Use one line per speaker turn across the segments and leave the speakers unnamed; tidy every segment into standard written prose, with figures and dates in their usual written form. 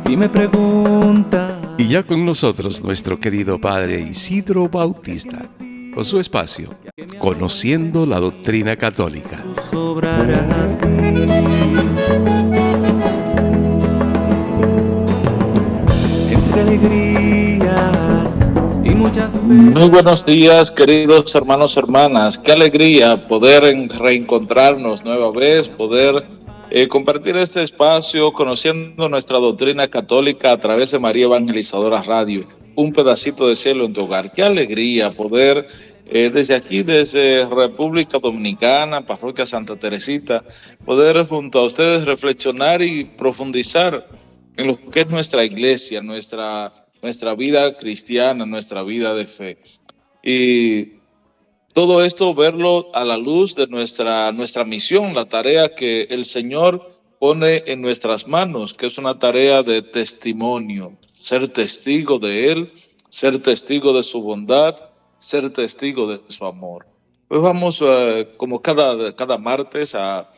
Si me preguntas.
Y ya con nosotros nuestro querido padre Isidro Bautista, con su espacio, Conociendo la Doctrina Católica.
Entre alegrías y muchas.
Muy buenos días, queridos hermanos, hermanas. Qué alegría poder reencontrarnos nueva vez, poder compartir este espacio conociendo nuestra doctrina católica a través de María Evangelizadora Radio, un pedacito de cielo en tu hogar. Qué alegría poder desde aquí, desde República Dominicana, Parroquia Santa Teresita, poder junto a ustedes reflexionar y profundizar en lo que es nuestra iglesia, nuestra vida cristiana, nuestra vida de fe. Y todo esto verlo a la luz de nuestra misión, la tarea que el Señor pone en nuestras manos, que es una tarea de testimonio, ser testigo de Él, ser testigo de su bondad, ser testigo de su amor. Pues vamos, como cada martes, a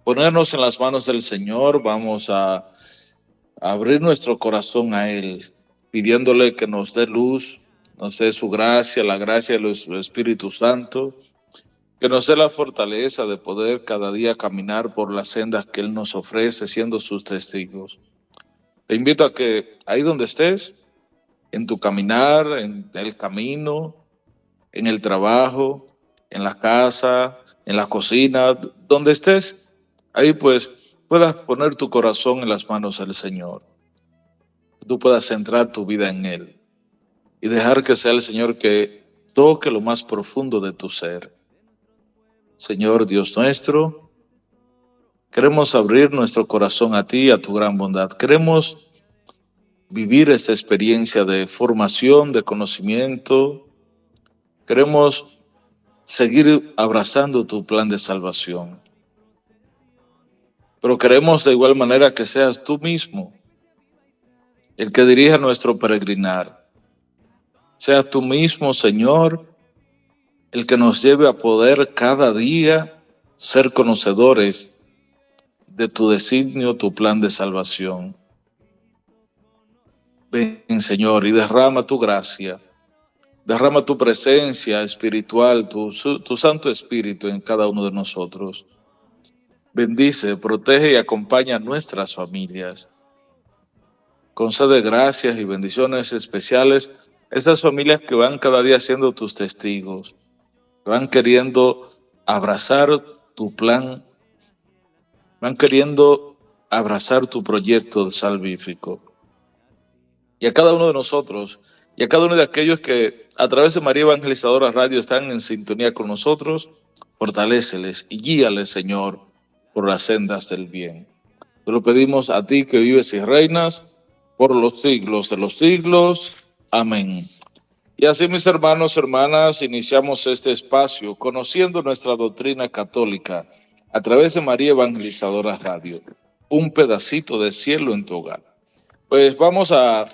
ponernos en las manos del Señor, vamos a abrir nuestro corazón a Él, pidiéndole que nos dé luz, nos dé su gracia, la gracia del Espíritu Santo, que nos dé la fortaleza de poder cada día caminar por las sendas que Él nos ofrece, siendo sus testigos. Te invito a que ahí donde estés, en tu caminar, en el camino, en el trabajo, en la casa, en la cocina, donde estés, ahí pues puedas poner tu corazón en las manos del Señor. Que tú puedas centrar tu vida en Él y dejar que sea el Señor que toque lo más profundo de tu ser. Señor Dios nuestro, queremos abrir nuestro corazón a ti, a tu gran bondad. Queremos vivir esta experiencia de formación, de conocimiento. Queremos seguir abrazando tu plan de salvación. Pero queremos de igual manera que seas tú mismo el que dirija nuestro peregrinar. Seas tú mismo, Señor, el que nos lleve a poder cada día ser conocedores de tu designio, tu plan de salvación. Ven, Señor, y derrama tu gracia, derrama tu presencia espiritual, tu Santo Espíritu en cada uno de nosotros. Bendice, protege y acompaña a nuestras familias. Concede gracias y bendiciones especiales a estas familias que van cada día siendo tus testigos, que van queriendo abrazar tu plan, van queriendo abrazar tu proyecto salvífico. Y a cada uno de nosotros, y a cada uno de aquellos que a través de María Evangelizadora Radio están en sintonía con nosotros, fortaléceles y guíales, Señor, por las sendas del bien. Te lo pedimos a ti que vives y reinas por los siglos de los siglos. Amén. Y así, mis hermanos, hermanas, iniciamos este espacio conociendo nuestra doctrina católica a través de María Evangelizadora Radio, un pedacito de cielo en tu hogar. Pues vamos a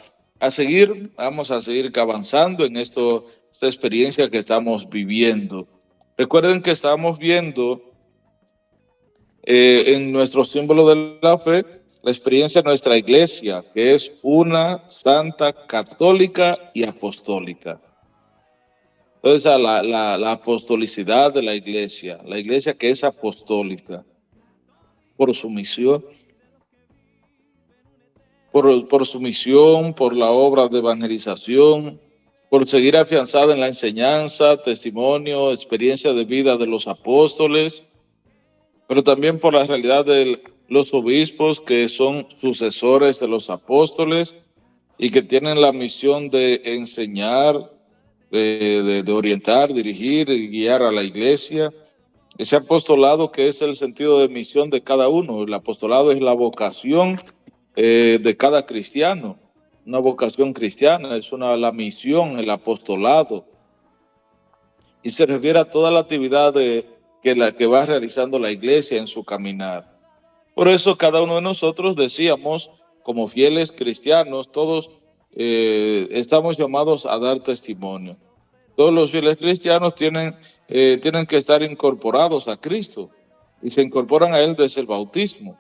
seguir avanzando en esta experiencia que estamos viviendo. Recuerden que estamos viendo en nuestro símbolo de la fe la experiencia de nuestra iglesia, que es una santa, católica y apostólica. Entonces, la apostolicidad de la iglesia que es apostólica, por su misión, por su misión, por la obra de evangelización, por seguir afianzada en la enseñanza, testimonio, experiencia de vida de los apóstoles, pero también por la realidad de los obispos que son sucesores de los apóstoles y que tienen la misión de enseñar, de orientar, dirigir y guiar a la iglesia. Ese apostolado que es el sentido de misión de cada uno. El apostolado es la vocación de cada cristiano, una vocación cristiana, es la misión, el apostolado. Y se refiere a toda la actividad que va realizando la iglesia en su caminar. Por eso cada uno de nosotros decíamos, como fieles cristianos, todos estamos llamados a dar testimonio. Todos los fieles cristianos tienen que estar incorporados a Cristo y se incorporan a Él desde el bautismo.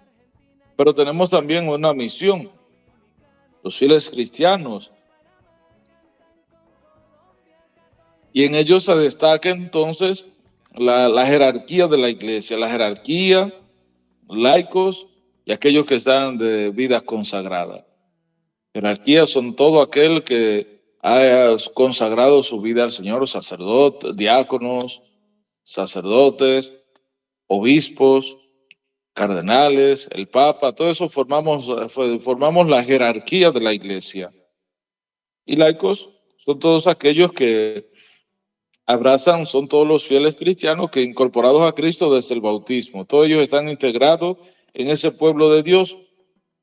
Pero tenemos también una misión. los fieles cristianos. Y en ellos se destaca entonces la jerarquía de la iglesia, la jerarquía, laicos y aquellos que están de vida consagrada. Jerarquía son todo aquel que ha consagrado su vida al Señor, sacerdotes, diáconos, sacerdotes, obispos, cardenales, el Papa, todo eso formamos la jerarquía de la iglesia. Y laicos son todos aquellos que abrazan, son todos los fieles cristianos que incorporados a Cristo desde el bautismo. Todos ellos están integrados en ese pueblo de Dios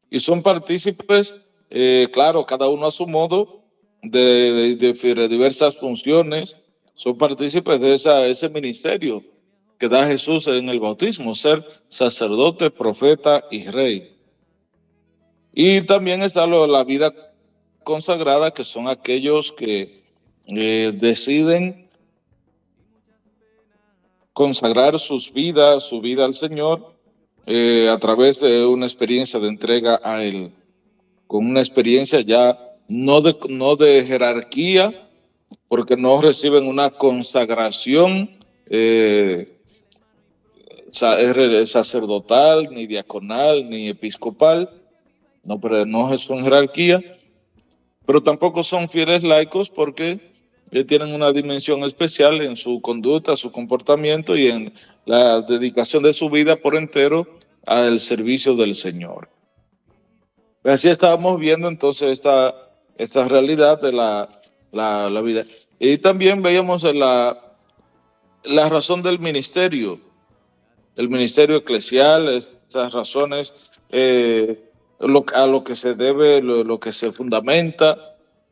y son partícipes, claro, cada uno a su modo, de diversas funciones, son partícipes de ese ministerio que da Jesús en el bautismo, ser sacerdote, profeta y rey. Y también está la vida consagrada, que son aquellos que deciden consagrar su vida al Señor a través de una experiencia de entrega a Él, con una experiencia ya no de jerarquía, porque no reciben una consagración sacerdotal, ni diaconal, ni episcopal, no, pero no son jerarquía, pero tampoco son fieles laicos porque tienen una dimensión especial en su conducta, su comportamiento y en la dedicación de su vida por entero al servicio del Señor. Así estábamos viendo entonces esta realidad de la vida. Y también veíamos la razón del ministerio eclesial, estas razones, a lo que se debe, lo que se fundamenta,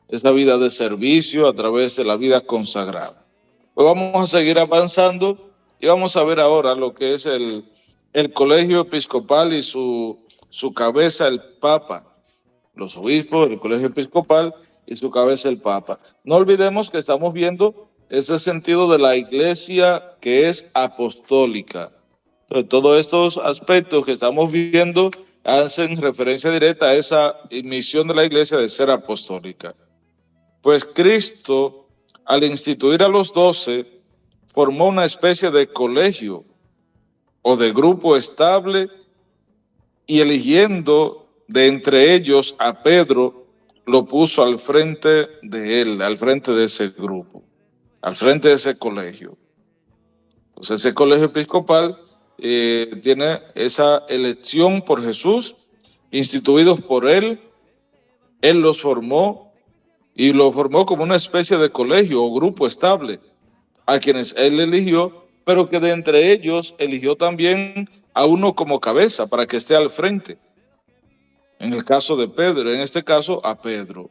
esa vida de servicio a través de la vida consagrada. Pues vamos a seguir avanzando y vamos a ver ahora lo que es el colegio episcopal y su cabeza, el Papa, los obispos, el colegio episcopal y su cabeza, el Papa. No olvidemos que estamos viendo ese sentido de la iglesia que es apostólica. Entonces, todos estos aspectos que estamos viendo hacen referencia directa a esa misión de la iglesia de ser apostólica. Pues Cristo, al instituir a los 12, formó una especie de colegio o de grupo estable y eligiendo de entre ellos a Pedro, lo puso al frente de él, al frente de ese grupo, al frente de ese colegio. Entonces ese colegio episcopal tiene esa elección por Jesús, instituidos por él los formó y lo formó como una especie de colegio o grupo estable a quienes él eligió, pero que de entre ellos eligió también a uno como cabeza para que esté al frente. En el caso de Pedro, en este caso a Pedro.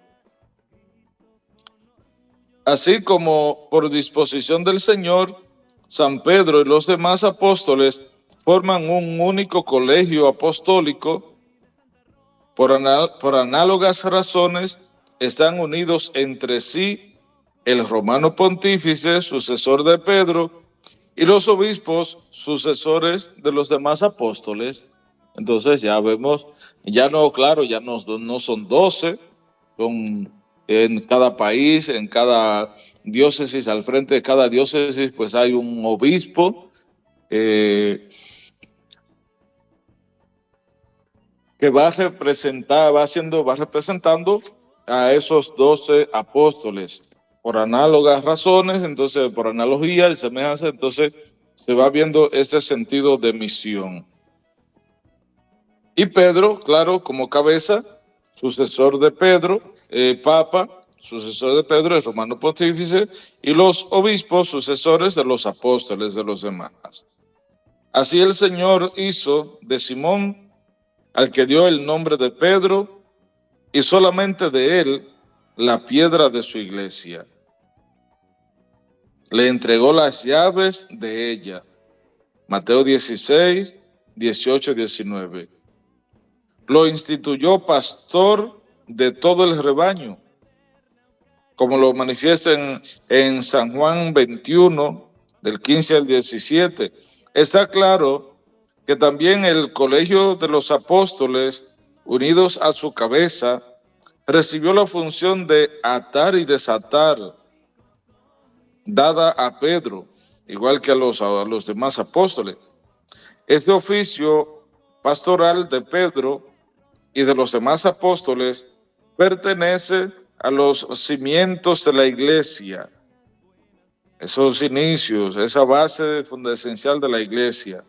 Así como por disposición del Señor, San Pedro y los demás apóstoles forman un único colegio apostólico. Por análogas razones están unidos entre sí el romano pontífice, sucesor de Pedro, y los obispos, sucesores de los demás apóstoles. Entonces ya vemos, ya no son 12, son en cada país, en cada diócesis, al frente de cada diócesis pues hay un obispo que va representando a esos 12 apóstoles por análogas razones, entonces por analogía y semejanza, entonces se va viendo este sentido de misión. Y Pedro, claro, como cabeza, sucesor de Pedro, Papa, sucesor de Pedro, el romano pontífice, y los obispos, sucesores de los apóstoles de los demás. Así el Señor hizo de Simón, al que dio el nombre de Pedro, y solamente de él, la piedra de su iglesia. Le entregó las llaves de ella. Mateo 16, 18 y 19. Lo instituyó pastor de todo el rebaño, como lo manifiesta en San Juan 21, del 15 al 17. Está claro que también el colegio de los apóstoles, unidos a su cabeza, recibió la función de atar y desatar, dada a Pedro, igual que a los demás apóstoles. Este oficio pastoral de Pedro y de los demás apóstoles pertenece a los cimientos de la iglesia, esos inicios, esa base esencial de la iglesia,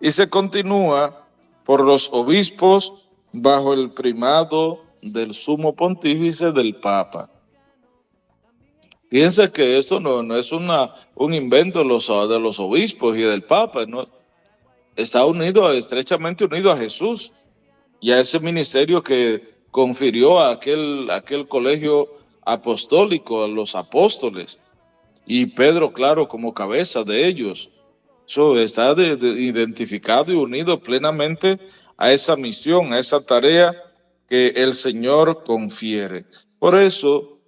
y se continúa por los obispos bajo el primado del sumo pontífice del Papa. Piensa que esto no es un invento de los obispos y del Papa, ¿no? Está estrechamente unido a Jesús y a ese ministerio que confirió a aquel colegio apostólico, a los apóstoles, y Pedro, claro, como cabeza de ellos. Eso está identificado y unido plenamente a esa misión, a esa tarea que el Señor confiere. Por eso,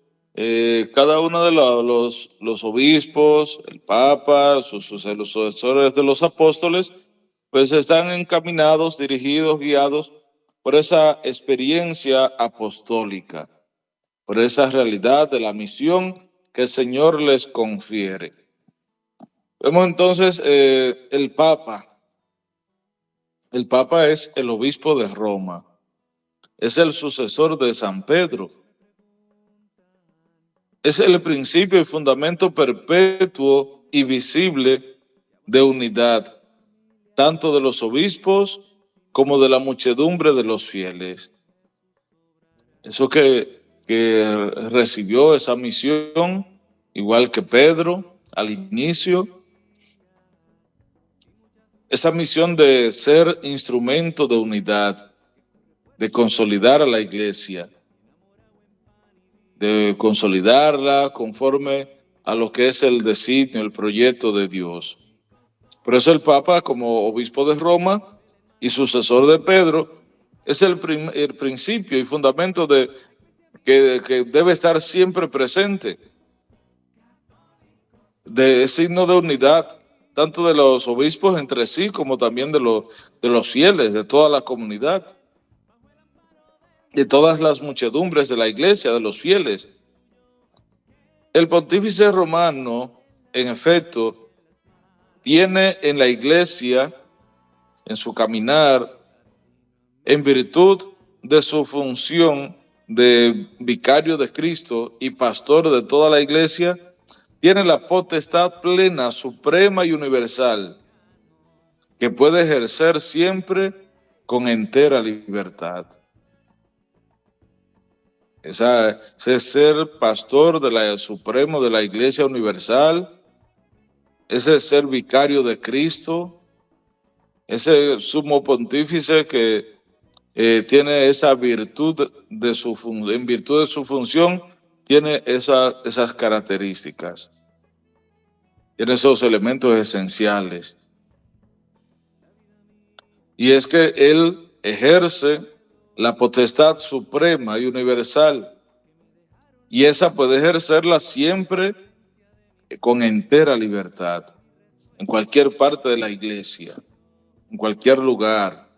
cada uno de los obispos, el Papa, los sucesores de los apóstoles, pues están encaminados, dirigidos, guiados por esa experiencia apostólica, por esa realidad de la misión que el Señor les confiere. Vemos entonces el Papa. El Papa es el obispo de Roma, es el sucesor de San Pedro, es el principio y fundamento perpetuo y visible de unidad, tanto de los obispos como de la muchedumbre de los fieles. Eso que recibió esa misión, igual que Pedro al inicio, esa misión de ser instrumento de unidad, de consolidar a la iglesia, de consolidarla conforme a lo que es el designio, el proyecto de Dios. Por eso el Papa, como obispo de Roma y sucesor de Pedro, es el principio y fundamento que debe estar siempre presente, de signo de unidad, tanto de los obispos entre sí como también de los fieles, de toda la comunidad, de todas las muchedumbres de la iglesia, de los fieles. El pontífice romano, en efecto, tiene en la iglesia, en su caminar, en virtud de su función de vicario de Cristo y pastor de toda la iglesia, tiene la potestad plena, suprema y universal, que puede ejercer siempre con entera libertad. Ese ser pastor supremo de la iglesia universal, ese ser vicario de Cristo, ese sumo pontífice que tiene esa virtud en virtud de su función, tiene esas características, tiene esos elementos esenciales. Y es que él ejerce la potestad suprema y universal, y esa puede ejercerla siempre con entera libertad, en cualquier parte de la iglesia, en cualquier lugar.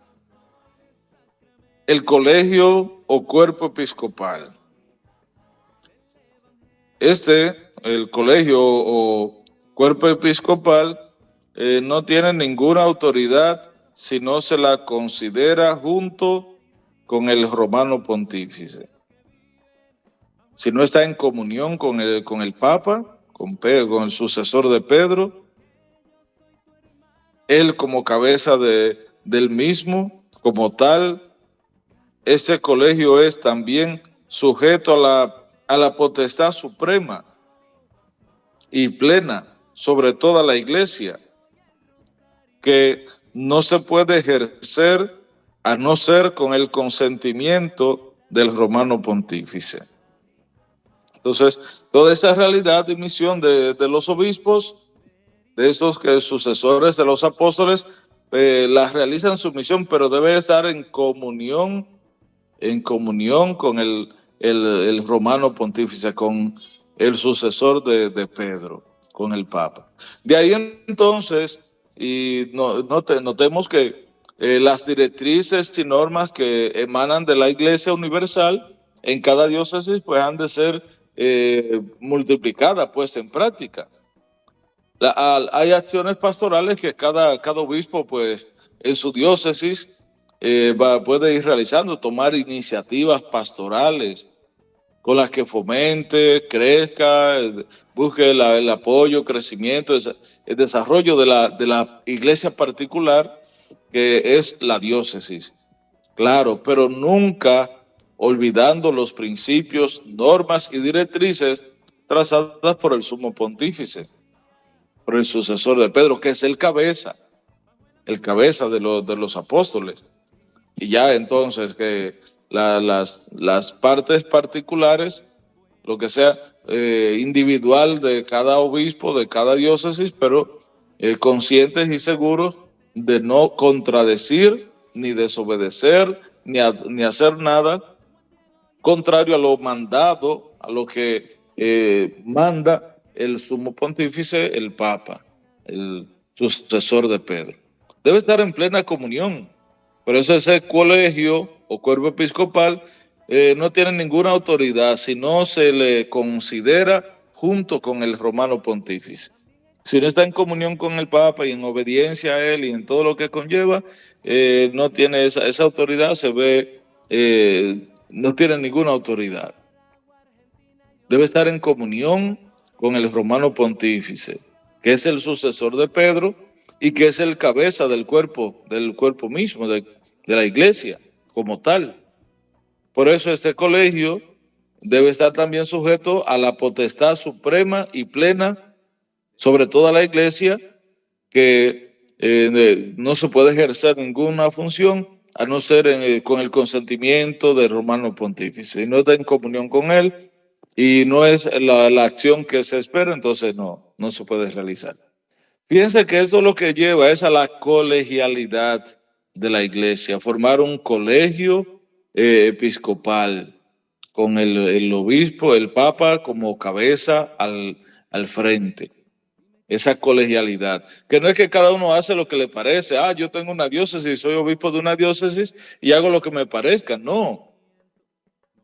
El colegio o cuerpo episcopal. El colegio o cuerpo episcopal no tiene ninguna autoridad si no se la considera junto con el romano pontífice. Si no está en comunión con el Papa, con el sucesor de Pedro, él como cabeza del mismo, como tal, ese colegio es también sujeto a la potestad suprema y plena sobre toda la iglesia, que no se puede ejercer a no ser con el consentimiento del romano pontífice. Entonces, toda esa realidad y misión de los obispos, de esos sucesores de los apóstoles, la realizan su misión, pero debe estar en comunión con el romano pontífice, con el sucesor de Pedro, con el Papa. De ahí entonces, y notemos que las directrices y normas que emanan de la Iglesia Universal en cada diócesis pues han de ser multiplicadas, puestas en práctica. Hay acciones pastorales que cada obispo pues en su diócesis puede ir realizando, tomar iniciativas pastorales con las que fomente, crezca, busque el apoyo, crecimiento, el desarrollo de la iglesia particular que es la diócesis. Claro, pero nunca olvidando los principios, normas y directrices trazadas por el sumo pontífice, por el sucesor de Pedro, que es el cabeza de los apóstoles. Y ya entonces que las partes particulares, lo que sea individual de cada obispo, de cada diócesis, pero conscientes y seguros de no contradecir, ni desobedecer, ni hacer nada contrario a lo mandado, a lo que manda el sumo pontífice, el Papa, el sucesor de Pedro. Debe estar en plena comunión. Por eso ese colegio o cuerpo episcopal no tiene ninguna autoridad si no se le considera junto con el romano pontífice. Si no está en comunión con el Papa y en obediencia a él y en todo lo que conlleva, no tiene esa autoridad, no tiene ninguna autoridad. Debe estar en comunión con el romano pontífice, que es el sucesor de Pedro y que es el cabeza del cuerpo mismo, de la iglesia como tal. Por eso este colegio debe estar también sujeto a la potestad suprema y plena sobre toda la iglesia, que no se puede ejercer ninguna función a no ser con el consentimiento del romano pontífice. Si no está en comunión con él y no es la acción que se espera, entonces no se puede realizar. Fíjense que esto lo que lleva es a la colegialidad de la iglesia, formar un colegio episcopal con el obispo, el papa como cabeza al frente. Esa colegialidad, que no es que cada uno hace lo que le parece. Yo tengo una diócesis, soy obispo de una diócesis y hago lo que me parezca. No,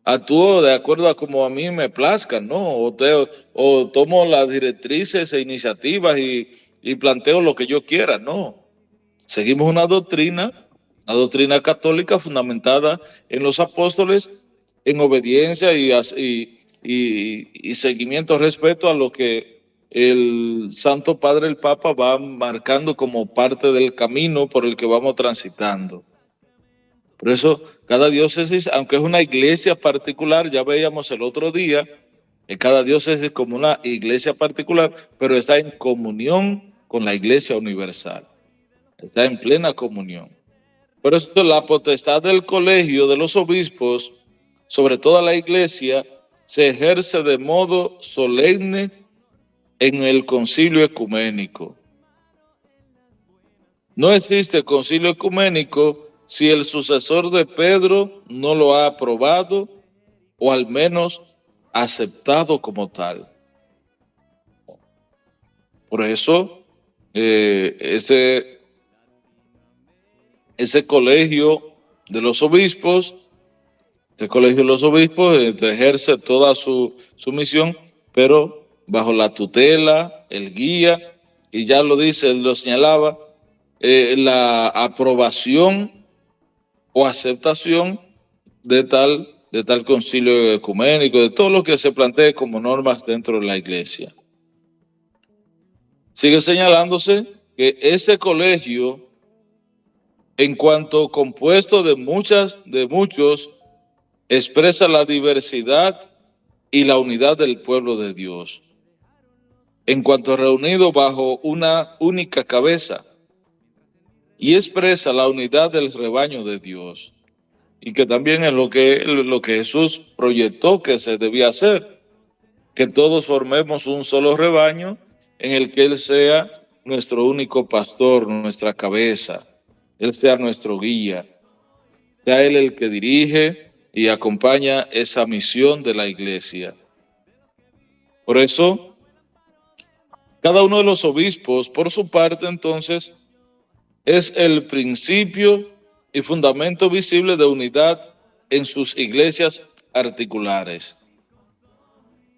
actúo de acuerdo a como a mí me plazca, no, o tomo las directrices e iniciativas y planteo lo que yo quiera, no. Seguimos una doctrina católica fundamentada en los apóstoles, en obediencia y seguimiento respecto a lo que el Santo Padre, el Papa, va marcando como parte del camino por el que vamos transitando. Por eso, cada diócesis, aunque es una iglesia particular, ya veíamos el otro día, que cada diócesis como una iglesia particular, pero está en comunión con la iglesia universal. Está en plena comunión. Por eso la potestad del colegio de los obispos sobre toda la iglesia se ejerce de modo solemne en el concilio ecuménico. No existe concilio ecuménico si el sucesor de Pedro no lo ha aprobado o al menos aceptado como tal. Por eso, ese colegio de los obispos, ejerce toda su misión, pero bajo la tutela, el guía, y ya lo señalaba, la aprobación o aceptación de tal concilio ecuménico, de todo lo que se plantee como normas dentro de la iglesia. Sigue señalándose que ese colegio, en cuanto compuesto de muchos, expresa la diversidad y la unidad del pueblo de Dios. En cuanto reunido bajo una única cabeza, y expresa la unidad del rebaño de Dios, y que también es lo que Jesús proyectó que se debía hacer, que todos formemos un solo rebaño en el que Él sea nuestro único pastor, nuestra cabeza, Él sea nuestro guía, sea Él el que dirige y acompaña esa misión de la iglesia. Por eso, cada uno de los obispos, por su parte, entonces, es el principio y fundamento visible de unidad en sus iglesias particulares.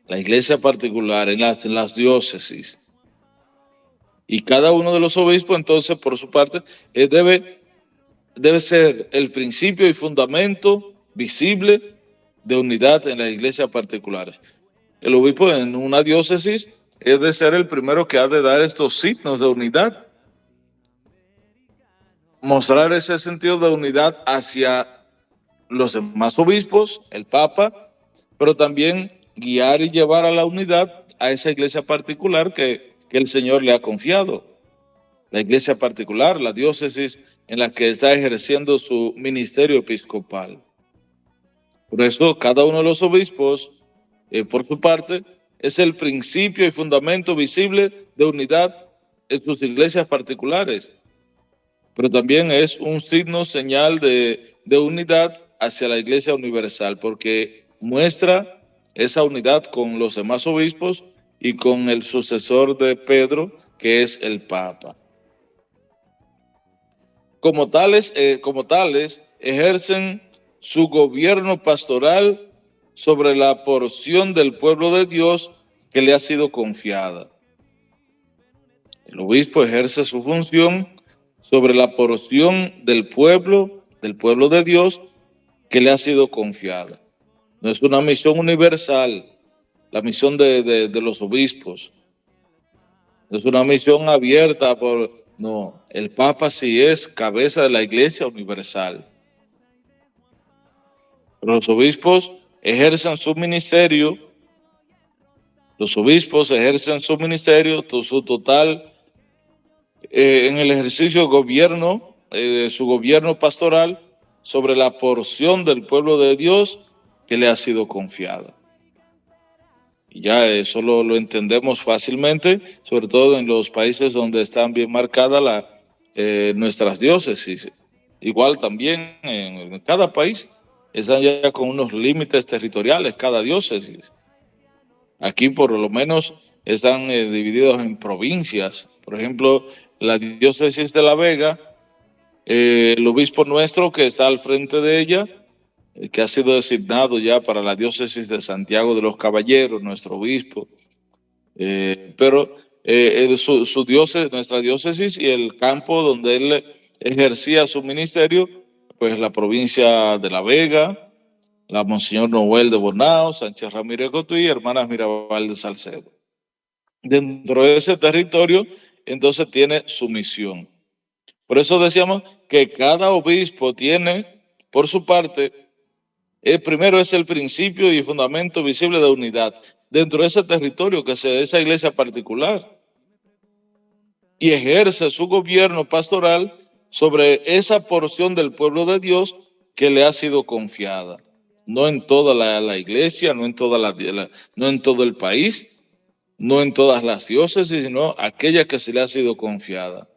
La iglesia particular en las diócesis. Y cada uno de los obispos, entonces, por su parte, debe ser el principio y fundamento visible de unidad en las iglesias particulares. El obispo en una diócesis es de ser el primero que ha de dar estos signos de unidad, mostrar ese sentido de unidad hacia los demás obispos, el Papa, pero también guiar y llevar a la unidad a esa iglesia particular que el Señor le ha confiado. La iglesia particular, la diócesis en la que está ejerciendo su ministerio episcopal. Por eso, cada uno de los obispos, por su parte, es el principio y fundamento visible de unidad en sus iglesias particulares, pero también es un signo, señal de unidad hacia la iglesia universal, porque muestra esa unidad con los demás obispos y con el sucesor de Pedro, que es el Papa. Como tales, ejercen su gobierno pastoral sobre la porción del pueblo de Dios que le ha sido confiada. El obispo ejerce su función sobre la porción del pueblo de Dios que le ha sido confiada. No es una misión universal, la misión de los obispos. No es una misión abierta no, el Papa sí es cabeza de la Iglesia universal. Pero los obispos ejercen su ministerio, su total, en el ejercicio de gobierno, su gobierno pastoral sobre la porción del pueblo de Dios que le ha sido confiada. Y ya eso lo entendemos fácilmente, sobre todo en los países donde están bien marcadas nuestras diócesis. Igual también en cada país están ya con unos límites territoriales, cada diócesis. Aquí por lo menos están divididos en provincias. Por ejemplo, la diócesis de La Vega, el obispo nuestro que está al frente de ella, que ha sido designado ya para la diócesis de Santiago de los Caballeros, nuestro obispo, pero nuestra diócesis y el campo donde él ejercía su ministerio, pues la provincia de La Vega, la Monseñor Noel de Bonao, Sánchez Ramírez Cotuí y Hermanas Mirabal de Salcedo. Dentro de ese territorio, entonces tiene su misión. Por eso decíamos que cada obispo tiene, por su parte, primero es el principio y fundamento visible de unidad dentro de ese territorio, que es esa iglesia particular, y ejerce su gobierno pastoral sobre esa porción del pueblo de Dios que le ha sido confiada. No en toda la iglesia, no en todo el país, no en todas las diócesis, sino aquella que se le ha sido confiada.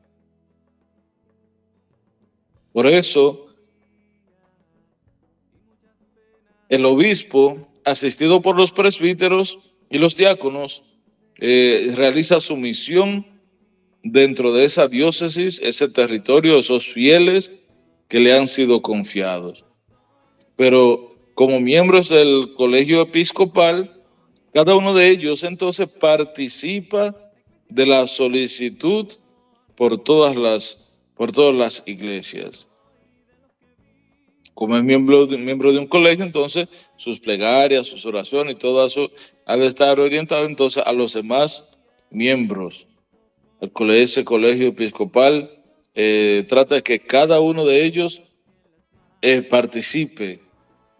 Por eso, el obispo, asistido por los presbíteros y los diáconos, realiza su misión dentro de esa diócesis, ese territorio, esos fieles que le han sido confiados. Pero como miembros del colegio episcopal, cada uno de ellos entonces participa de la solicitud por todas las iglesias. Como es miembro de un colegio, entonces sus plegarias, sus oraciones y todo eso ha de estar orientado entonces a los demás miembros. Ese colegio episcopal trata de que cada uno de ellos participe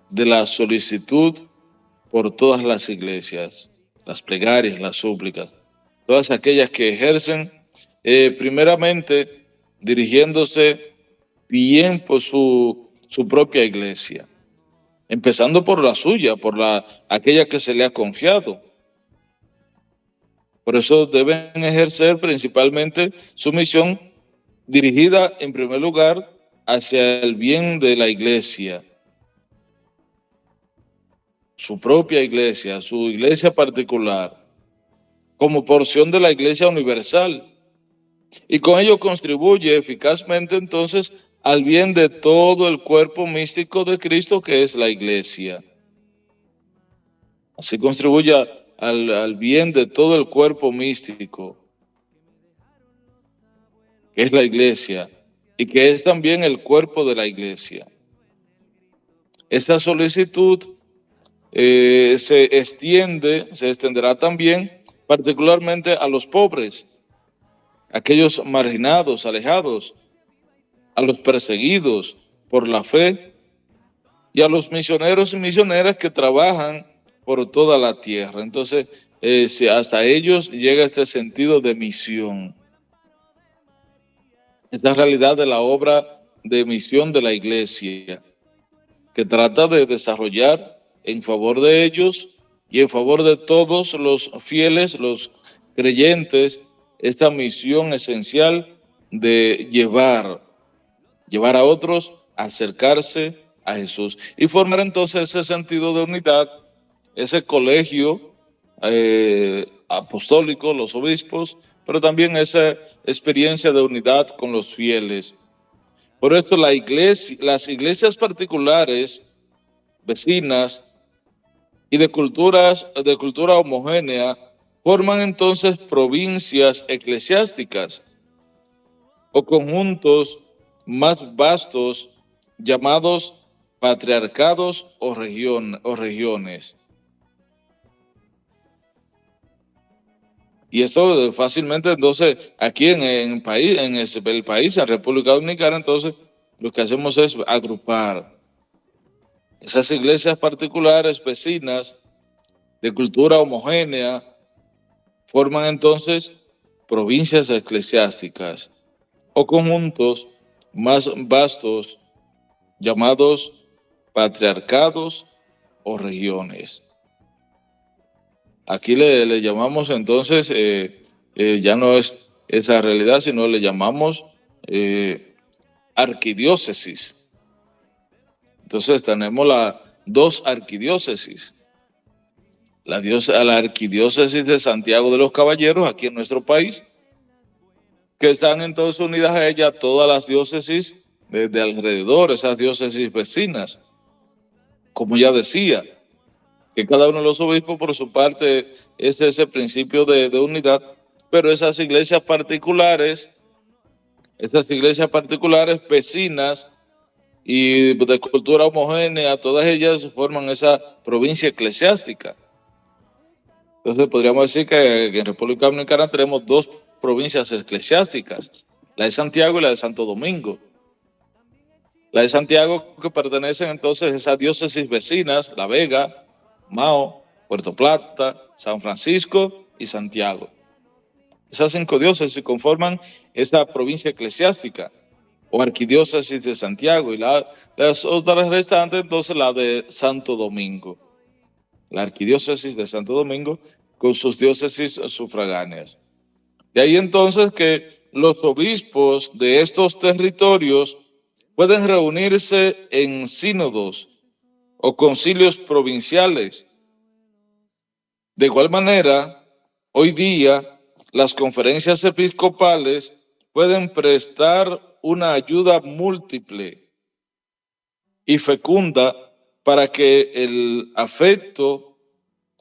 de la solicitud por todas las iglesias, las plegarias, las súplicas, todas aquellas que ejercen primeramente dirigiéndose bien por su propia iglesia, empezando por la suya, aquella que se le ha confiado. Por eso deben ejercer principalmente su misión dirigida en primer lugar hacia el bien de la iglesia, su propia iglesia, su iglesia particular, como porción de la iglesia universal. Y con ello contribuye eficazmente entonces al bien de todo el cuerpo místico de Cristo, que es la iglesia. así contribuya al bien de todo el cuerpo místico, que es la iglesia, y que es también el cuerpo de la iglesia. Esta solicitud se extenderá también particularmente a los pobres, aquellos marginados, alejados, a los perseguidos por la fe y a los misioneros y misioneras que trabajan por toda la tierra. Entonces, si hasta ellos llega este sentido de misión, esta realidad de la obra de misión de la iglesia, que trata de desarrollar en favor de ellos y en favor de todos los fieles, los creyentes, esta misión esencial de llevar a otros a acercarse a Jesús y formar entonces ese sentido de unidad, ese colegio apostólico, los obispos, pero también esa experiencia de unidad con los fieles. Por esto las iglesias particulares, vecinas y de cultura homogénea, forman entonces provincias eclesiásticas o conjuntos más vastos llamados patriarcados o regiones. Y esto fácilmente, entonces, aquí en el país, en República Dominicana, entonces, lo que hacemos es agrupar esas iglesias particulares vecinas de cultura homogénea, forman entonces provincias eclesiásticas o conjuntos más vastos llamados patriarcados o regiones. Aquí le llamamos entonces, ya no es esa realidad, sino le llamamos arquidiócesis. Entonces tenemos las dos arquidiócesis. La arquidiócesis de Santiago de los Caballeros, aquí en nuestro país, que están entonces unidas a ella todas las diócesis de alrededor, esas diócesis vecinas. Como ya decía, que cada uno de los obispos por su parte es ese principio de unidad, pero esas iglesias particulares vecinas y de cultura homogénea, todas ellas forman esa provincia eclesiástica. Entonces podríamos decir que en República Dominicana tenemos dos provincias eclesiásticas, la de Santiago y la de Santo Domingo. La de Santiago, que pertenecen entonces a esas diócesis vecinas, La Vega, Mao, Puerto Plata, San Francisco y Santiago. Esas 5 diócesis conforman esa provincia eclesiástica o arquidiócesis de Santiago, y las otras restantes entonces la de Santo Domingo, la arquidiócesis de Santo Domingo con sus diócesis sufragáneas. De ahí entonces que los obispos de estos territorios pueden reunirse en sínodos o concilios provinciales. De igual manera, hoy día las conferencias episcopales pueden prestar una ayuda múltiple y fecunda para que el afecto,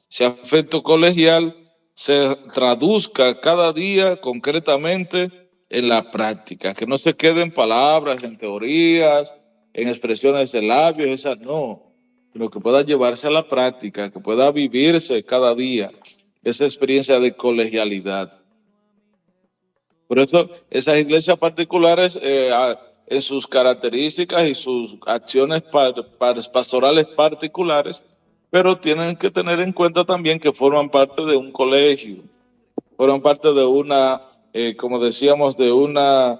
ese afecto colegial, se traduzca cada día concretamente en la práctica, que no se queden palabras, en teorías, en expresiones de labios, esas no, sino que pueda llevarse a la práctica, que pueda vivirse cada día esa experiencia de colegialidad. Por eso esas iglesias particulares, en sus características y sus acciones pastorales particulares, pero tienen que tener en cuenta también que forman parte de un colegio, forman parte de una, como decíamos, de una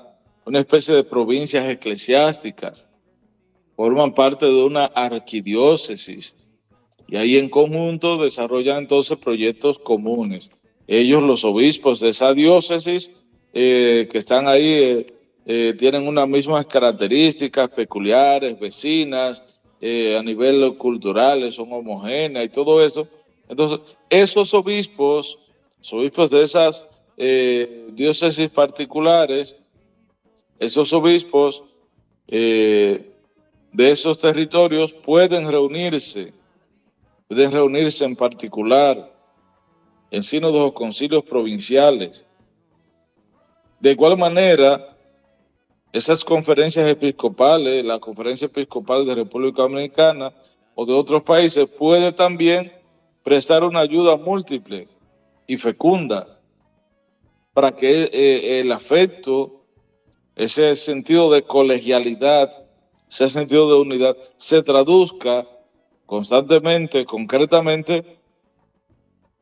especie de provincias eclesiásticas, forman parte de una arquidiócesis, y ahí en conjunto desarrollan entonces proyectos comunes. Ellos, los obispos de esa diócesis, que están ahí, tienen unas mismas características peculiares, vecinas, a nivel cultural, son homogéneas y todo eso. Entonces, esos obispos, los obispos de esas diócesis particulares, esos obispos de esos territorios pueden reunirse pueden reunirse en particular en sínodos o concilios provinciales. De igual manera, esas conferencias episcopales, la Conferencia Episcopal de República Dominicana o de otros países, puede también prestar una ayuda múltiple y fecunda para que el afecto, ese sentido de colegialidad, ese sentido de unidad, se traduzca constantemente, concretamente,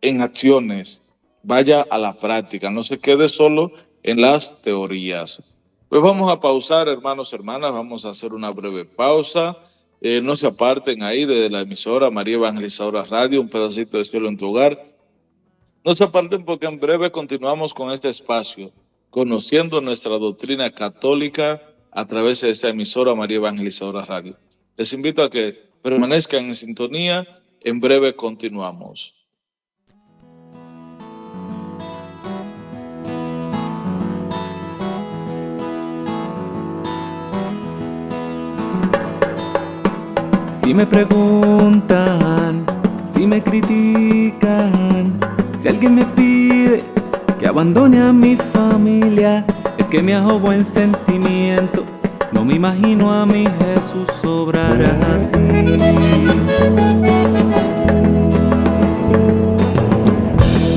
en acciones, vaya a la práctica, no se quede solo en las teorías. Pues vamos a pausar, hermanos, hermanas, vamos a hacer una breve pausa. No se aparten ahí de la emisora María Evangelizadora Radio, un pedacito de cielo en tu hogar. No se aparten porque en breve continuamos con este espacio, conociendo nuestra doctrina católica a través de esta emisora María Evangelizadora Radio. Les invito a que permanezcan en sintonía, en breve continuamos.
Si me preguntan, si me critican, si alguien me pide que abandone a mi familia, es que me hago buen sentimiento, no me imagino a mi Jesús obrar así.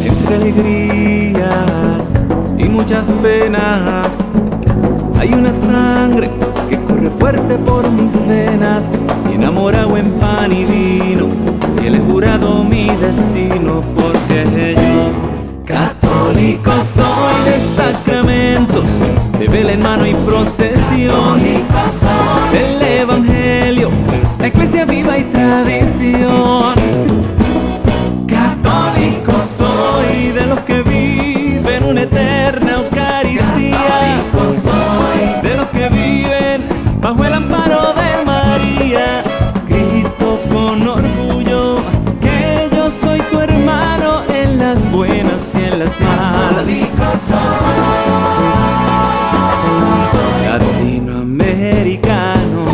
Entre alegrías y muchas penas, hay una sangre que corre fuerte por mis venas, y enamorado en pan y vino, y él he jurado mi destino, porque yo católico soy de sacramentos, de vela en mano y procesión, del evangelio, la iglesia viva y tradición. Católico soy de los que viven una eterna Eucaristía, de los que viven bajo el amparo de María. Grito con orgullo que yo soy tu hermano en las buenas y en las malas. Latinoamericano.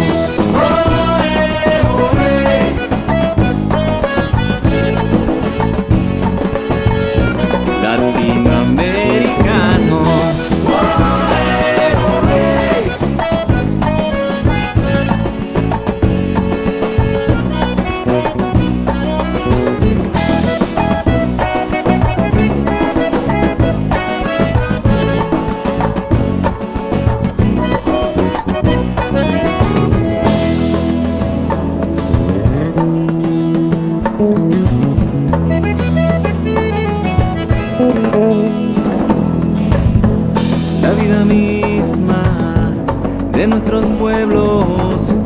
Latinoamericano. La vida misma de nuestros pueblos,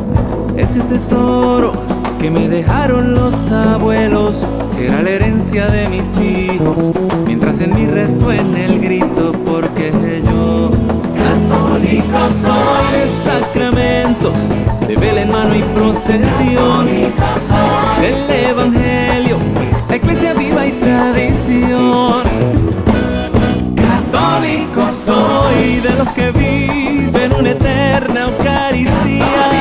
ese tesoro que me dejaron los abuelos, será la herencia de mis hijos, mientras en mí resuene el grito, porque yo católico soy de sacramentos, de vela en mano y procesión, del evangelio, la iglesia viva y tradición. Católico soy de los que viven una eterna Eucaristía,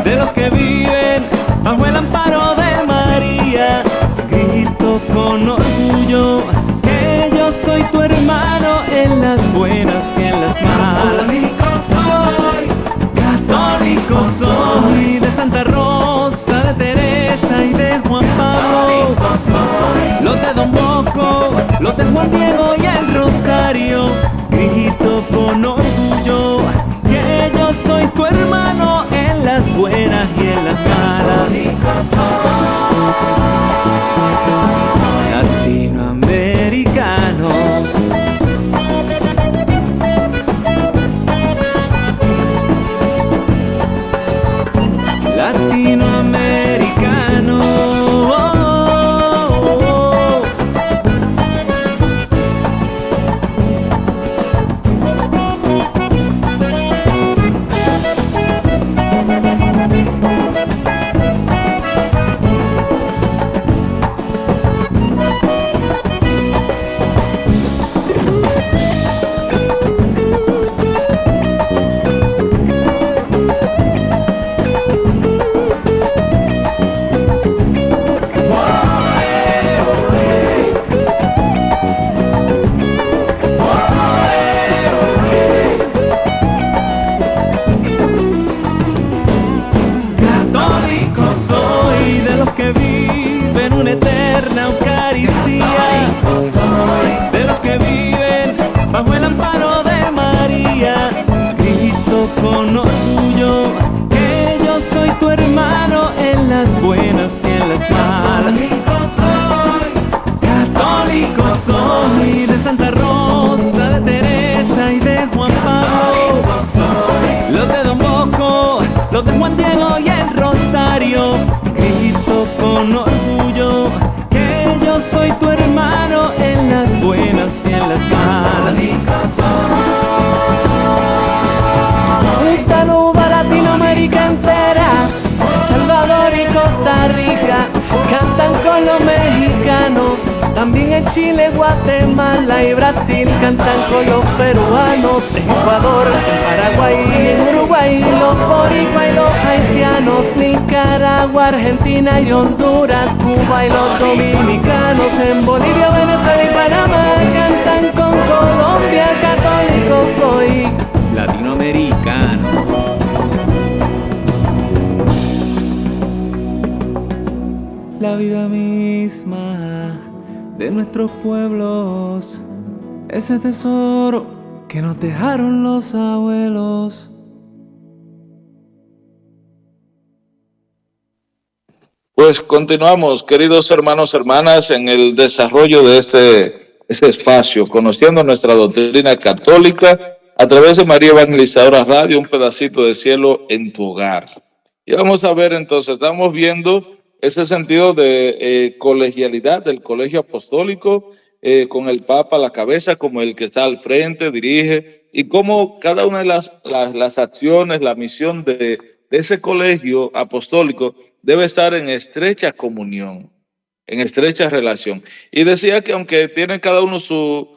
de los que viven bajo el amparo de María. Grito con orgullo que yo soy tu hermano en las buenas y en las malas. Católico soy de Santa Rosa, de Teresa y de Juan Pablo, los de Don Bosco, los de Juan Diego y el Rosario. Grito con orgullo que yo soy tu hermano en las buenas y en las malas. Latinoamericano. Latinoamericano. serio, grito con orgullo que yo soy tu hermano en las buenas y en las malas. Un saludo a Latinoamérica entera, Salvador y Costa Rica, cantan con los mexicanos, también en Chile, Guatemala y Brasil, cantan con los peruanos, en Ecuador, en Paraguay y en Uruguay, los boricua y los haitianos, Nicaragua, Argentina y Honduras, Cuba y los dominicanos, en Bolivia, Venezuela y Panamá, cantan con Colombia, católico soy latinoamericano. La vida misma de nuestros pueblos, ese tesoro que nos dejaron los abuelos.
Pues continuamos, queridos hermanos, hermanas, en el desarrollo de este espacio, conociendo nuestra doctrina católica a través de María Evangelizadora Radio, un pedacito de cielo en tu hogar. Y vamos a ver entonces, estamos viendo ese sentido de colegialidad del colegio apostólico, con el Papa a la cabeza como el que está al frente, dirige, y cómo cada una de las acciones, la misión de ese colegio apostólico debe estar en estrecha comunión, en estrecha relación. Y decía que aunque tiene cada uno su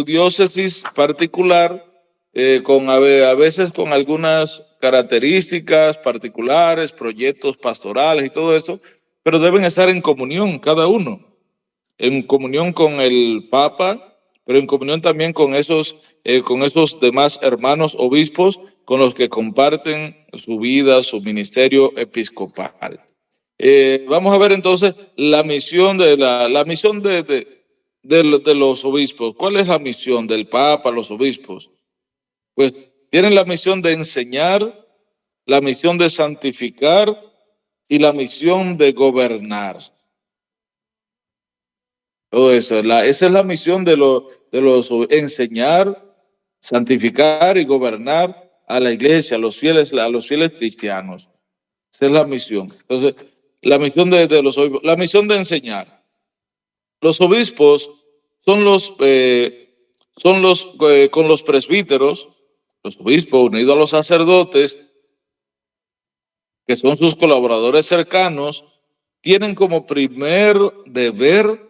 diócesis particular, a veces con algunas características particulares, proyectos pastorales y todo eso, pero deben estar en comunión cada uno, en comunión con el Papa, pero en comunión también con esos demás hermanos obispos con los que comparten su vida, su ministerio episcopal. Vamos a ver entonces la misión de los obispos. ¿Cuál es la misión del Papa, los obispos? Pues tienen la misión de enseñar, la misión de santificar y la misión de gobernar. Todo eso, esa es la misión de los enseñar, santificar y gobernar a la iglesia, a los fieles cristianos. Esa es la misión. Entonces, la misión de los obispos, la misión de enseñar. Los obispos son con los presbíteros, los obispos unidos a los sacerdotes, que son sus colaboradores cercanos, tienen como primer deber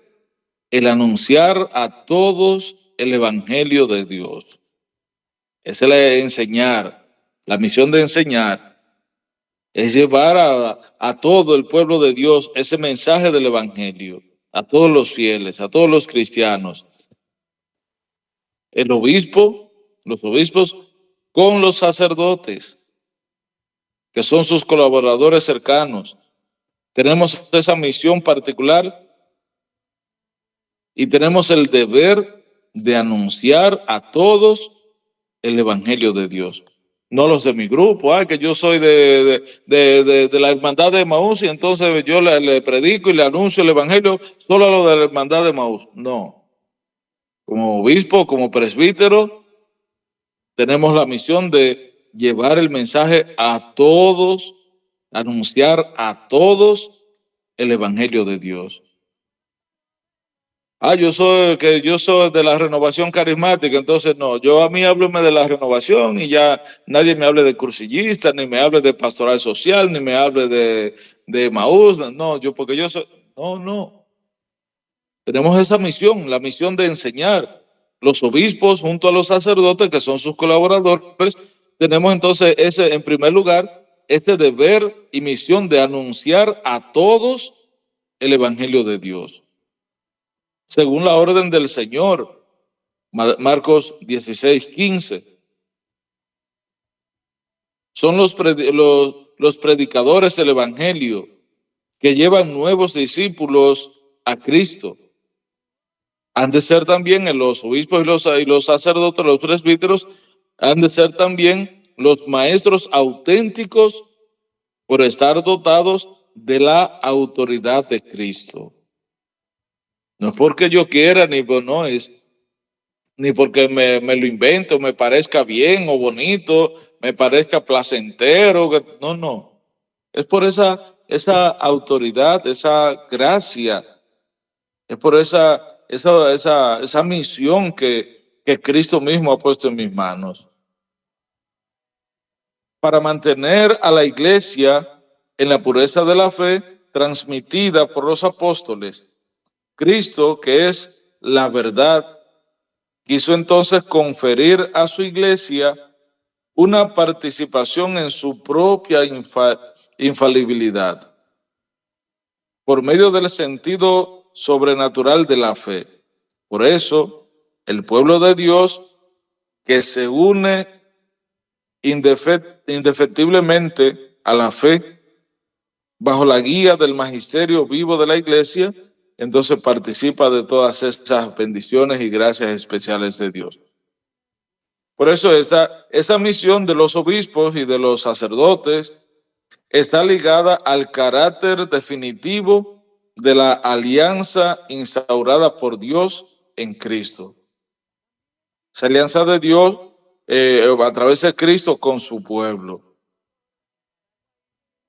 el anunciar a todos el evangelio de Dios. Esa es la de enseñar, la misión de enseñar. Es llevar a todo el pueblo de Dios ese mensaje del evangelio, a todos los fieles, a todos los cristianos. Los obispos con los sacerdotes, que son sus colaboradores cercanos. Tenemos esa misión particular y tenemos el deber de anunciar a todos el evangelio de Dios. No los de mi grupo, que yo soy de la hermandad de Emaús y entonces yo le predico y le anuncio el evangelio solo a los de la hermandad de Emaús. No. Como obispo, como presbítero, tenemos la misión de llevar el mensaje a todos, anunciar a todos el evangelio de Dios. Yo soy de la renovación carismática, entonces no, a mí hábleme de la renovación y ya nadie me hable de cursillista, ni me hable de pastoral social, ni me hable de Emaús, porque yo soy, no. Tenemos esa misión, la misión de enseñar. Los obispos junto a los sacerdotes, que son sus colaboradores, tenemos entonces en primer lugar, este deber y misión de anunciar a todos el evangelio de Dios. Según la orden del Señor, Marcos 16:15. Son los predicadores del evangelio que llevan nuevos discípulos a Cristo. Han de ser también los obispos y los sacerdotes, los presbíteros, han de ser también los maestros auténticos por estar dotados de la autoridad de Cristo. No es porque yo quiera, ni porque me lo invento, me parezca bien o bonito, me parezca placentero. No. Es por esa autoridad, esa gracia, es por esa misión que Cristo mismo ha puesto en mis manos. Para mantener a la iglesia en la pureza de la fe transmitida por los apóstoles. Cristo, que es la verdad, quiso entonces conferir a su iglesia una participación en su propia infalibilidad por medio del sentido sobrenatural de la fe. Por eso, el pueblo de Dios que se une indefectiblemente a la fe bajo la guía del magisterio vivo de la iglesia, entonces participa de todas esas bendiciones y gracias especiales de Dios. Por eso esa misión de los obispos y de los sacerdotes está ligada al carácter definitivo de la alianza instaurada por Dios en Cristo. Esa alianza de Dios a través de Cristo con su pueblo,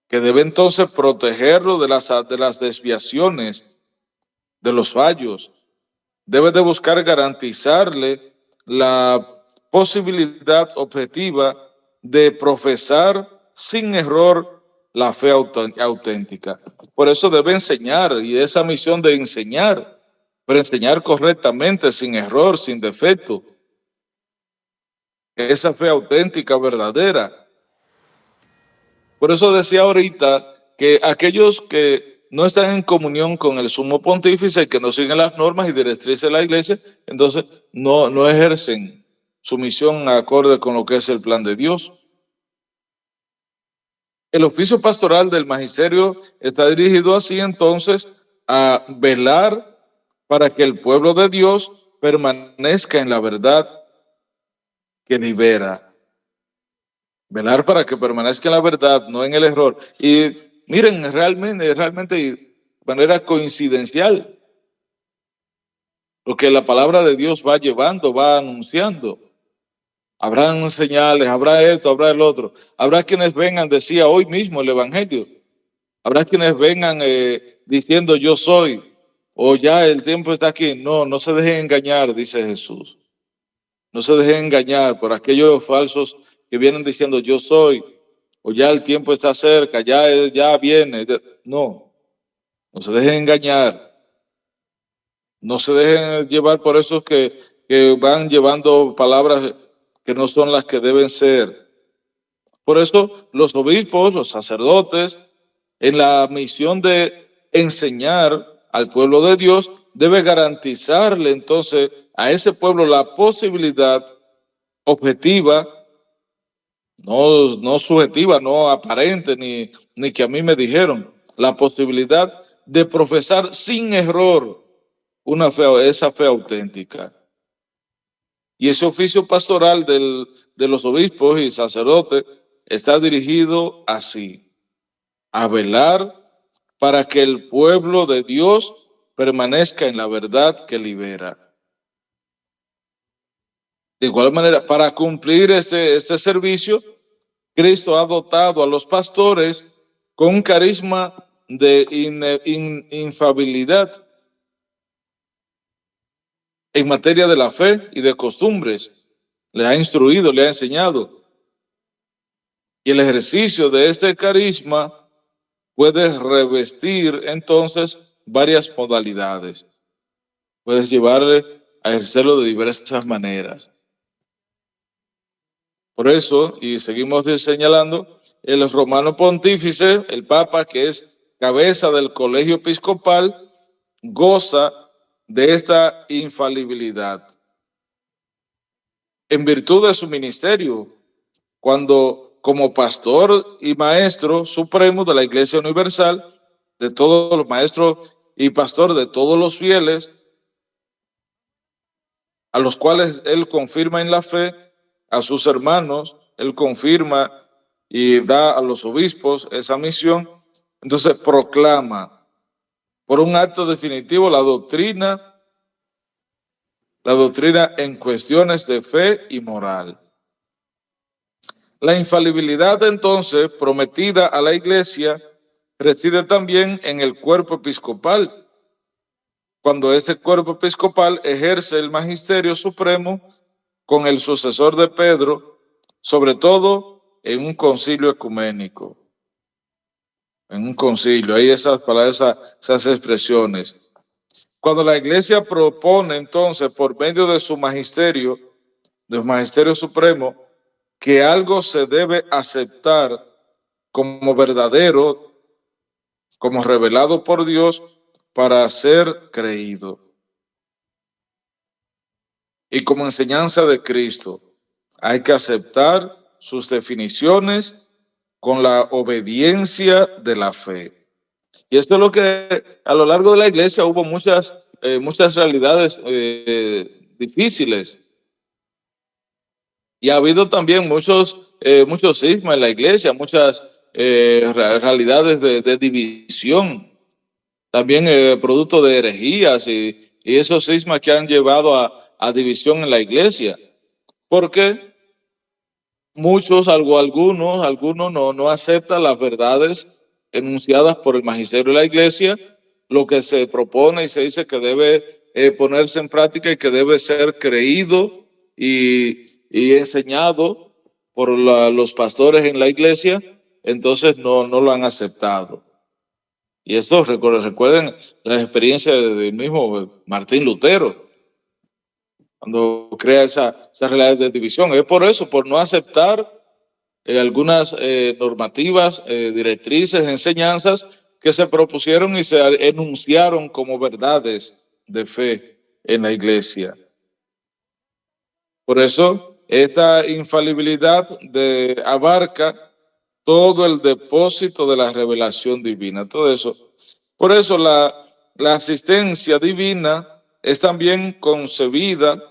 que debe entonces protegerlo de las desviaciones, de los fallos. Debe de buscar garantizarle la posibilidad objetiva de profesar sin error la fe auténtica. Por eso debe enseñar, y esa misión de enseñar, pero enseñar correctamente, sin error, sin defecto. Esa fe auténtica, verdadera. Por eso decía ahorita que aquellos que no están en comunión con el sumo pontífice, que no siguen las normas y directrices de la iglesia, entonces no ejercen su misión acorde con lo que es el plan de Dios. El oficio pastoral del magisterio está dirigido así entonces a velar para que el pueblo de Dios permanezca en la verdad que libera. Velar para que permanezca en la verdad, no en el error. Y miren, realmente de manera coincidencial, lo que la palabra de Dios va llevando, va anunciando. Habrán señales, habrá esto, habrá el otro. Habrá quienes vengan, decía hoy mismo el Evangelio. Habrá quienes vengan diciendo yo soy, o ya el tiempo está aquí. No se dejen engañar, dice Jesús. No se dejen engañar por aquellos falsos que vienen diciendo yo soy, o ya el tiempo está cerca, ya viene. No se dejen engañar. No se dejen llevar por esos que van llevando palabras que no son las que deben ser. Por eso los obispos, los sacerdotes, en la misión de enseñar al pueblo de Dios, debe garantizarle entonces a ese pueblo la posibilidad objetiva, no subjetiva, no aparente, ni que a mí me dijeron, la posibilidad de profesar sin error esa fe auténtica. Y ese oficio pastoral de los obispos y sacerdotes está dirigido así, a velar para que el pueblo de Dios permanezca en la verdad que libera. De igual manera, para cumplir este servicio, Cristo ha dotado a los pastores con un carisma de infalibilidad en materia de la fe y de costumbres. Le ha instruido, le ha enseñado. Y el ejercicio de este carisma puede revestir entonces varias modalidades. Puedes llevarle a ejercerlo de diversas maneras. Por eso, y seguimos señalando, el romano pontífice, el Papa, que es cabeza del colegio episcopal, goza de esta infalibilidad. En virtud de su ministerio, cuando como pastor y maestro supremo de la Iglesia Universal, de todos los maestros y pastor de todos los fieles, a los cuales él confirma en la fe, a sus hermanos, él confirma y da a los obispos esa misión, entonces proclama por un acto definitivo la doctrina en cuestiones de fe y moral. La infalibilidad entonces prometida a la Iglesia reside también en el cuerpo episcopal, cuando este cuerpo episcopal ejerce el magisterio supremo con el sucesor de Pedro, sobre todo en un concilio ecuménico. En un concilio, hay esas palabras, esas expresiones. Cuando la Iglesia propone entonces por medio de su magisterio, del magisterio supremo, que algo se debe aceptar como verdadero, como revelado por Dios para ser creído y como enseñanza de Cristo, hay que aceptar sus definiciones con la obediencia de la fe. Y esto es lo que a lo largo de la Iglesia hubo muchas realidades difíciles. Y ha habido también muchos cismas en la Iglesia, muchas realidades de división, también producto de herejías y esos cismas que han llevado a división en la Iglesia. Porque algunos no aceptan las verdades enunciadas por el magisterio de la Iglesia, lo que se propone y se dice que debe ponerse en práctica y que debe ser creído y enseñado por los pastores en la Iglesia, entonces no lo han aceptado. Y eso recuerden la experiencia del mismo Martín Lutero, cuando crea esa realidad de división. Es por eso, por no aceptar algunas normativas, directrices, enseñanzas que se propusieron y se enunciaron como verdades de fe en la Iglesia. Por eso, esta infalibilidad abarca todo el depósito de la revelación divina, todo eso. Por eso la asistencia divina es también concedida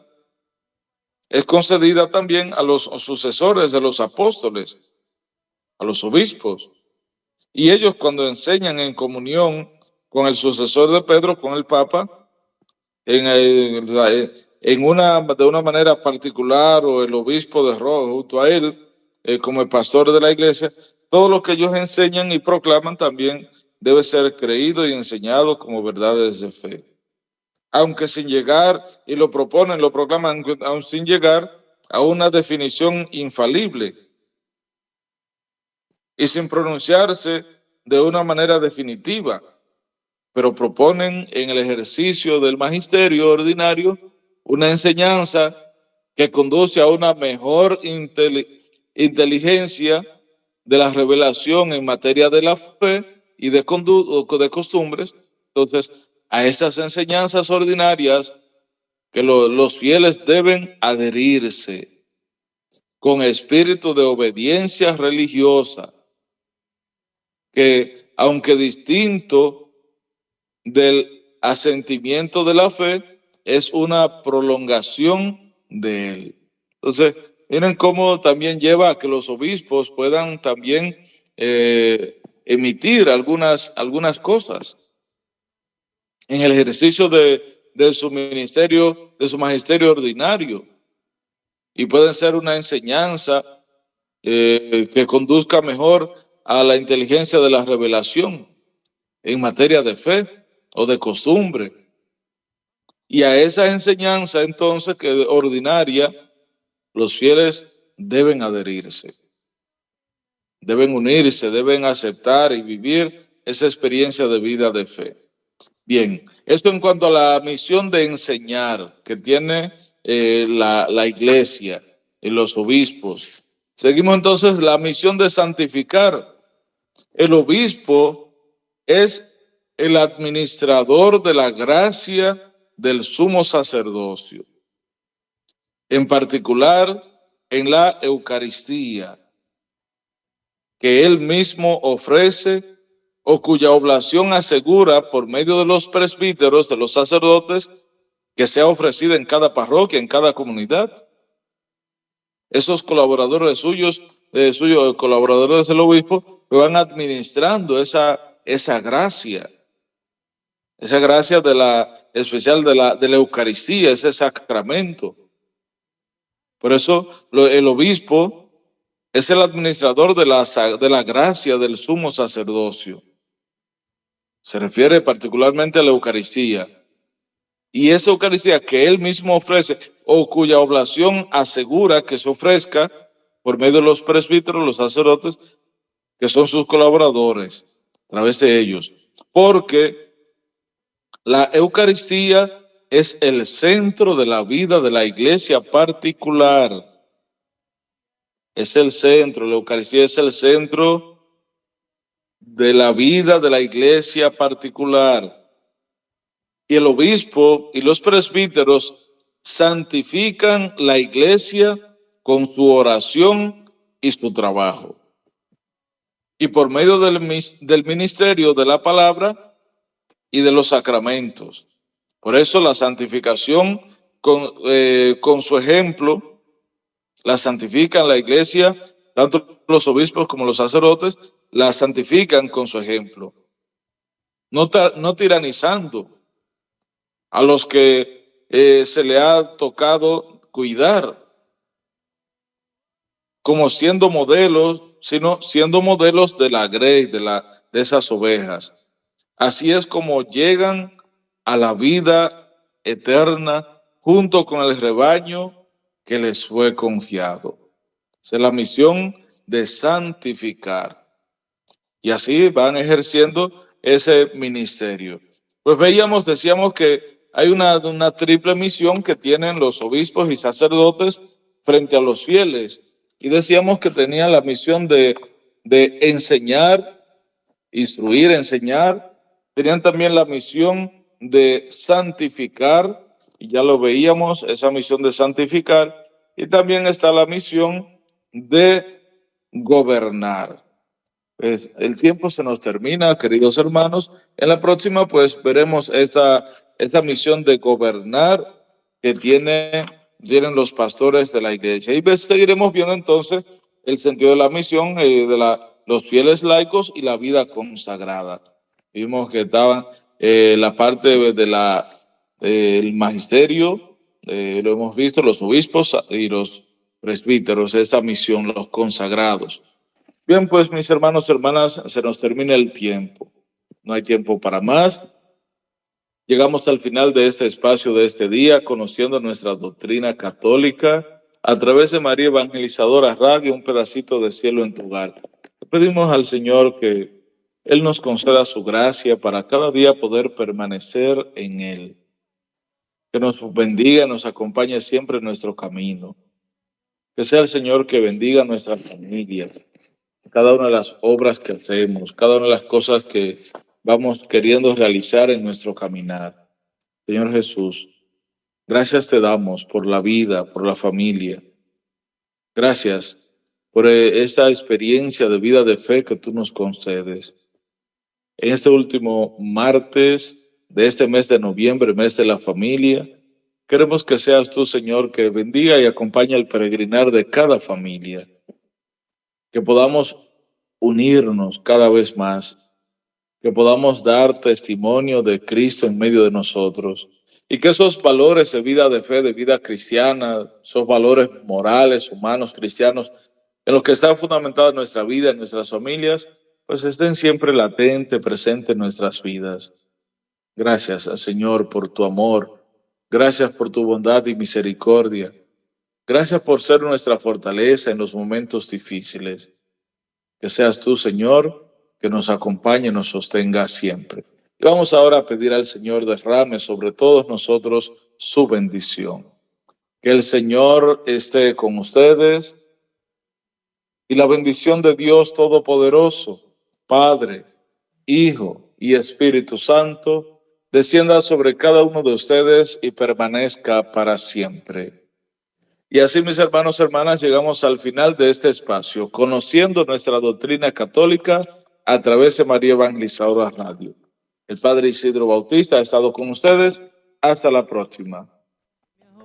también a los sucesores de los apóstoles, a los obispos. Y ellos, cuando enseñan en comunión con el sucesor de Pedro, con el Papa, de una manera particular, o el obispo de Roma junto a él, como el pastor de la Iglesia, todo lo que ellos enseñan y proclaman también debe ser creído y enseñado como verdades de fe. Aunque sin llegar, y lo proclaman, aun sin llegar a una definición infalible y sin pronunciarse de una manera definitiva, pero proponen en el ejercicio del magisterio ordinario una enseñanza que conduce a una mejor inteligencia de la revelación en materia de la fe y de costumbres. Entonces, a esas enseñanzas ordinarias que los fieles deben adherirse con espíritu de obediencia religiosa, que aunque distinto del asentimiento de la fe, es una prolongación de él. Entonces, miren cómo también lleva a que los obispos puedan también emitir algunas cosas en el ejercicio de su ministerio, de su magisterio ordinario, y pueden ser una enseñanza que conduzca mejor a la inteligencia de la revelación en materia de fe o de costumbre. Y a esa enseñanza entonces que ordinaria, los fieles deben adherirse, deben unirse, deben aceptar y vivir esa experiencia de vida de fe. Bien, esto en cuanto a la misión de enseñar que tiene la Iglesia y los obispos. Seguimos entonces la misión de santificar. El obispo es el administrador de la gracia del sumo sacerdocio, en particular en la Eucaristía, que él mismo ofrece o cuya oblación asegura por medio de los presbíteros, de los sacerdotes, que sea ofrecida en cada parroquia, en cada comunidad. Esos colaboradores suyos, colaboradores del obispo, van administrando esa gracia especial de la Eucaristía, ese sacramento. Por eso el obispo es el administrador de la gracia del sumo sacerdocio. Se refiere particularmente a la Eucaristía. Y esa Eucaristía que él mismo ofrece, o cuya oblación asegura que se ofrezca por medio de los presbíteros, los sacerdotes, que son sus colaboradores, a través de ellos. Porque la Eucaristía es el centro de la vida de la iglesia particular. Es el centro, la Eucaristía es el centro de la vida de la iglesia particular. Y el obispo y los presbíteros santifican la iglesia con su oración y su trabajo. Y por medio del ministerio de la palabra y de los sacramentos. Por eso la santificación con su ejemplo, la santifican la iglesia, tanto los obispos como los sacerdotes, la santifican con su ejemplo. No tiranizando a los que se le ha tocado cuidar, como siendo modelos, sino siendo modelos de la grey, de esas ovejas. Así es como llegan a la vida eterna junto con el rebaño que les fue confiado. Esa es la misión de santificar. Y así van ejerciendo ese ministerio. Pues decíamos que hay una triple misión que tienen los obispos y sacerdotes frente a los fieles. Y decíamos que tenían la misión de enseñar, instruir, enseñar. Tenían también la misión de santificar, y ya lo veíamos, esa misión de santificar. Y también está la misión de gobernar. Pues el tiempo se nos termina, queridos hermanos. En la próxima, pues veremos esta misión de gobernar que tienen los pastores de la iglesia. Y seguiremos viendo entonces el sentido de la misión de los fieles laicos y la vida consagrada. Vimos que estaban la parte del magisterio, lo hemos visto, los obispos y los presbíteros, esa misión, los consagrados. Bien, pues mis hermanos y hermanas, se nos termina el tiempo. No hay tiempo para más. Llegamos al final de este espacio de este día, conociendo nuestra doctrina católica a través de María Evangelizadora Radio, un pedacito de cielo en tu hogar. Le pedimos al Señor que Él nos conceda su gracia para cada día poder permanecer en Él. Que nos bendiga, nos acompañe siempre en nuestro camino. Que sea el Señor que bendiga nuestra familia, cada una de las obras que hacemos, cada una de las cosas que vamos queriendo realizar en nuestro caminar. Señor Jesús, gracias te damos por la vida, por la familia. Gracias por esta experiencia de vida de fe que tú nos concedes. En este último martes de este mes de noviembre, mes de la familia, queremos que seas tú, Señor, que bendiga y acompañe el peregrinar de cada familia. Que podamos unirnos cada vez más, que podamos dar testimonio de Cristo en medio de nosotros y que esos valores de vida de fe, de vida cristiana, esos valores morales, humanos, cristianos, en los que están fundamentadas nuestra vida, en nuestras familias, pues estén siempre latente, presente en nuestras vidas. Gracias, Señor, por tu amor. Gracias por tu bondad y misericordia. Gracias por ser nuestra fortaleza en los momentos difíciles. Que seas tú, Señor, que nos acompañe y nos sostenga siempre. Y vamos ahora a pedir al Señor derrame sobre todos nosotros su bendición. Que el Señor esté con ustedes y la bendición de Dios Todopoderoso, Padre, Hijo y Espíritu Santo, descienda sobre cada uno de ustedes y permanezca para siempre. Y así, mis hermanos y hermanas, llegamos al final de este espacio, conociendo nuestra doctrina católica a través de María Evangelizadora Radio. El Padre Isidro Bautista ha estado con ustedes. Hasta la próxima.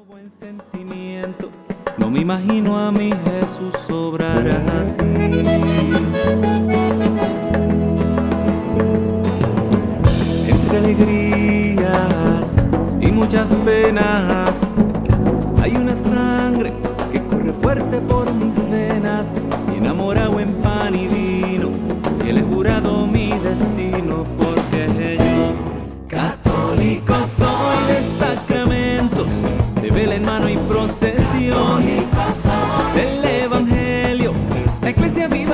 Buen sentimiento, no me imagino a mi Jesús obrar así. Entre alegrías y muchas penas, hay una sangre que corre fuerte por mis venas y iglesia vive